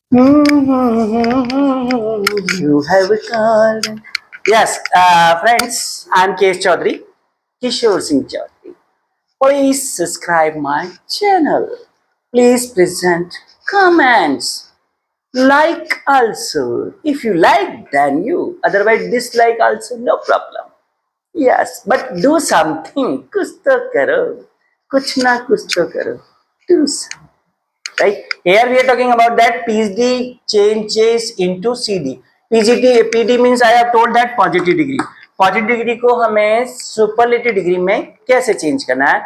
You have called. Yes, friends, I'm K. Chaudhary, Kishore Singh Chaudhary. Please subscribe my channel. Please present comments. Like also. If you like, then you. Otherwise, dislike also, no problem. Yes, but do something. कुछ तो करो. कुछ ना कुछ तो करो. Do something. Right here we are talking about that pd changes into cd. pd means I have told that positive degree को हमें सुपरलेटिव डिग्री में कैसे चेंज करना है.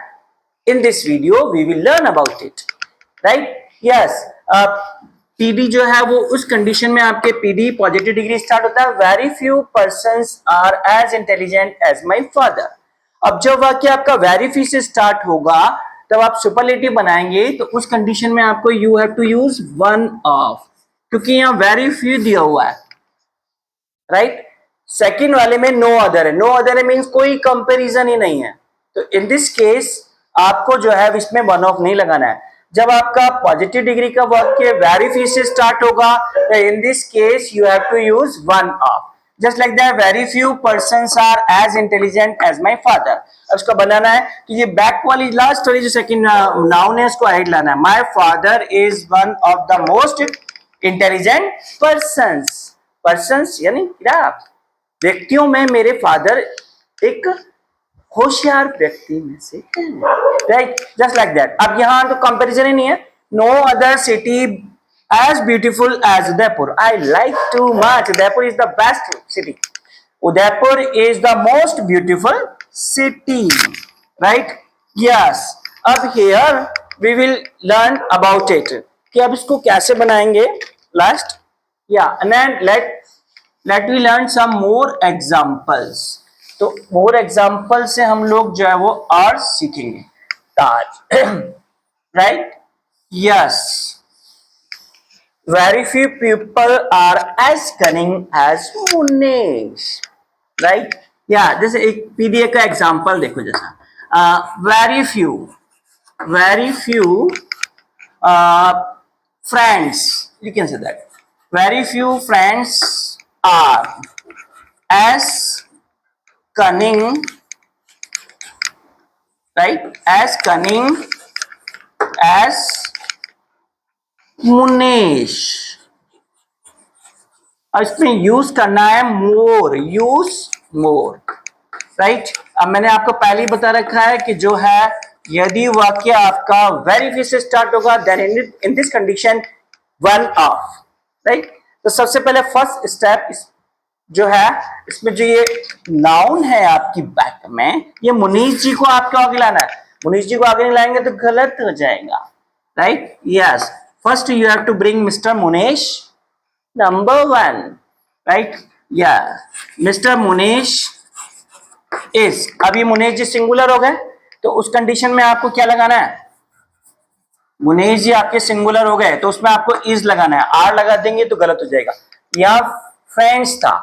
In this video we will learn about it. Right. Yes. PD जो है वो उस कंडीशन में आपके पीडी पॉजिटिव डिग्री स्टार्ट होता है. Very few persons are as intelligent as my father. अब जब वाक्य आपका वेरी फ्यू से स्टार्ट होगा तब आप सुपरलेटिव बनाएंगे तो उस कंडीशन में आपको you have to use one of, क्योंकि यहां वेरी फ्यू दिया हुआ है. राइट. सेकंड वाले में नो अदर है. नो अदर है मींस कोई कंपैरिजन ही नहीं है. तो इन दिस केस आपको जो है इसमें वन ऑफ नहीं लगाना है. जब आपका पॉजिटिव डिग्री का वाक्य वेरी फ्यू से स्टार्ट होगा तो in this case you have to use one of. Just like that very few persons are as intelligent as my father. उसको बनाना है कि ये बैक वाली लास्ट वाली जो सेकंड नाउन है उसको ऐड लाना है. My father is one of the most intelligent persons. Persons यानी क्या, व्यक्तियों में मेरे फादर एक होशियार व्यक्ति में से है. राइट. Just like that. अब यहां तो कंपैरिजन ही नहीं है. No other city as beautiful as Udaipur. I like too much. Udaipur is the best city. Udaipur is the most beautiful city. Right. Yes. अब here we will learn about it कि अब इसको कैसे बनाएंगे लास्ट. या and then let we learn some more examples. तो more example से हम लोग जो है वो और सीखेंगे. Taj. Right. Yes. Very few people are as cunning as Munesh. Right. या जैसे एक पीडीए का एग्जांपल देखो. जैसा very few friends, you can say that. Very few friends are as cunning, right, as cunning as Munesh. और इसमें यूज करना है मोर. Use more. राइट. अब मैंने आपको पहले ही बता रखा है कि जो है यदि वाक्य आपका वेरी फ्यू से स्टार्ट होगा then in this condition one of. Right. तो सबसे पहले फर्स्ट स्टेप जो है इसमें जो ये नाउन है आपकी बैक में, ये मुनीश जी को आपको आगे लाना है. मुनीश जी को आगे नहीं लाएंगे तो गलत हो जाएगा. Right. Yes. First you have to bring mister Munesh number one. Right. या मिस्टर मुनेश इज. अभी मुनेश जी सिंगुलर हो गए तो उस कंडीशन में आपको क्या लगाना है. मुनेश जी आपके सिंगुलर हो गए तो उसमें आपको इज लगाना है. आर लगा देंगे तो गलत हो जाएगा. यहाँ फ्रेंड्स था,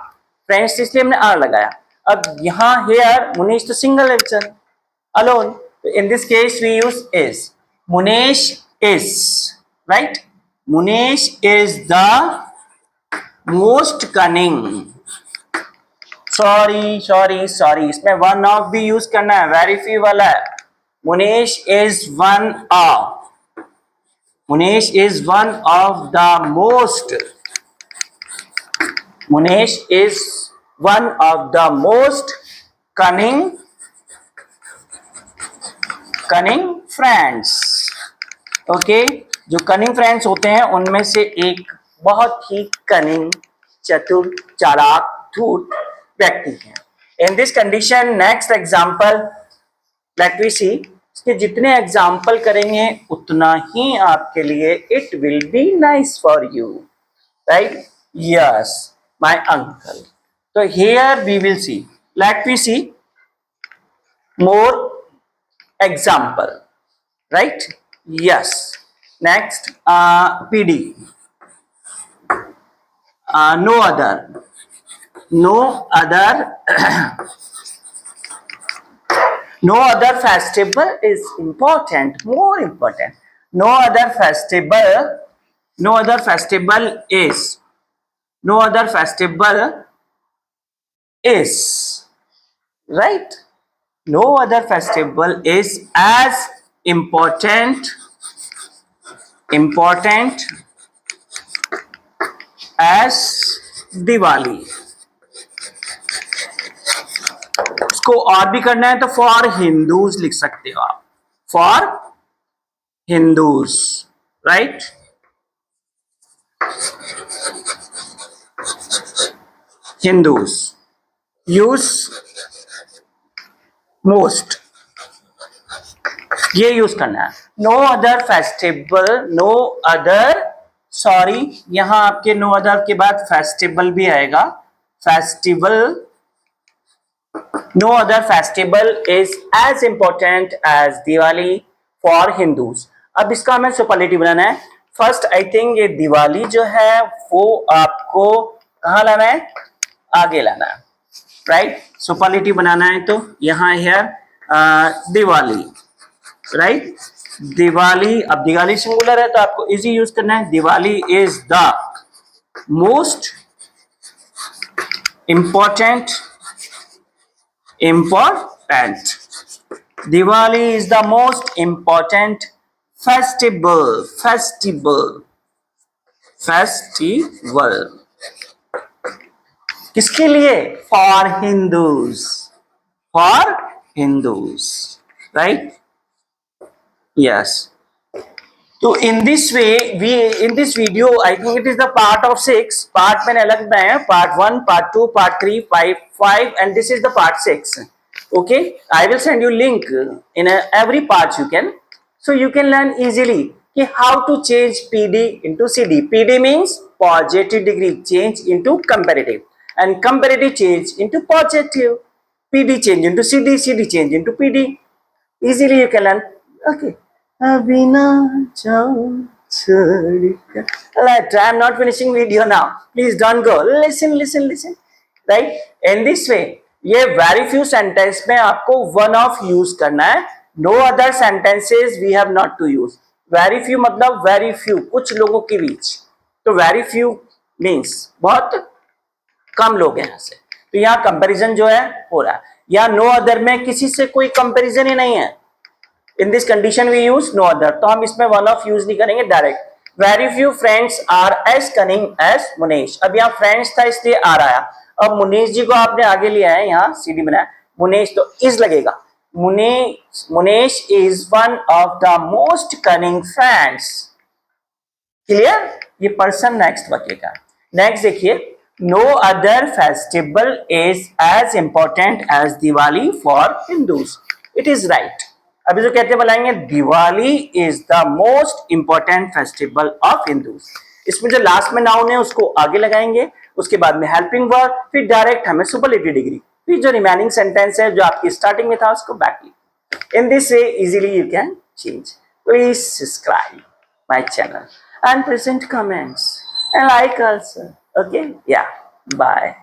फ्रेंड्स इसलिए हमने आर लगाया. अब यहाँ हेयर मुनेश तो सिंगल है अलोन. तो in this case we use is. Munesh is. Right. Munesh is the most cunning. Sorry इसमें वन ऑफ भी यूज करना है. वेरी फ्यू वाला है. Munesh is one of. Munesh is one of the most. Munesh is one of the most cunning friends. Okay. जो cunning friends होते हैं उनमें से एक बहुत ही कनिंग, चतुर, चालाक, धूर्त व्यक्ति है. In this condition next example let we see. इसके जितने एग्जाम्पल करेंगे उतना ही आपके लिए it will be nice for you. Right. Yes my uncle. तो here we will see. Let we see more example. Right. Yes. Next PD. No other. No other festival is important, more important. No other festival no other festival is, no other festival is, right? No other festival is as important as Diwali. इसको और भी करना है तो for Hindus लिख सकते हो आप, for Hindus, right? Hindus use most, ये यूज करना है. No other festival, no other, sorry यहां आपके नो अदर के बाद फेस्टिवल भी आएगा. Festival, no other festival is as important as Diwali for Hindus. अब इसका हमें सुपरलेटिव बनाना है. फर्स्ट आई थिंक ये दिवाली जो है वो आपको कहां लाना है, आगे लाना है, राइट? सुपरलेटिव बनाना है तो यहां है दिवाली, राइट? दिवाली, अब दिवाली सिंगुलर है तो आपको इजी यूज करना है. Diwali is the most important, Diwali is the most important festival. किसके लिए? For Hindus, right? Yes. तो in this way, in this video, I think it is the part of 6. Part मैंने अलग बनाया है, part 1, part 2, part 3, 5, and this is the part 6. Okay, I will send you link in every part you can, so you can learn easily कि how to change PD into CD. PD means positive degree change into comparative, and comparative change into positive. PD change into CD, CD change into PD. Easily you can learn. Okay. अभी ना जाओ छोड़कर. Right, I'm not finishing video now. Please don't go. Listen. Right? In this way, ये very few sentence में आपको one of use करना है. No other sentences we have not to use. Very few मतलब very few, कुछ लोगों के बीच. तो very few means बहुत कम लोग हैं यहाँ से. तो यहाँ कंपैरिजन जो है हो रहा है. या no other में किसी से कोई कंपैरिजन ही नहीं है. In this condition we use no other. तो हम इसमें one of use नहीं करेंगे, direct. Very few friends are as cunning as Munesh. अब यहाँ friends था इसलिए आ रहा है. अब मुनीश जी को आपने आगे लिया है, यहाँ CD बनाया. मुनेश तो is लगेगा. Munesh is one of the most cunning friends. Clear? ये पर्सन नेक्स्ट बचेगा. नेक्स्ट देखिए, no other festival is as important as Diwali for Hindus. It is right. अभी जो कहते बोलेंगे Diwali is the most important festival of Hindus. इसमें जो last में नाउन है उसको आगे लगाएंगे, उसके बाद में हेल्पिंग वर्ब, फिर डायरेक्ट हमें सुपरलेटिव डिग्री, फिर जो रिमेनिंग सेंटेंस है जो आपकी स्टार्टिंग में था उसको back. In this way easily you can change. Please subscribe my channel and present comments and like also. Okay, yeah, bye.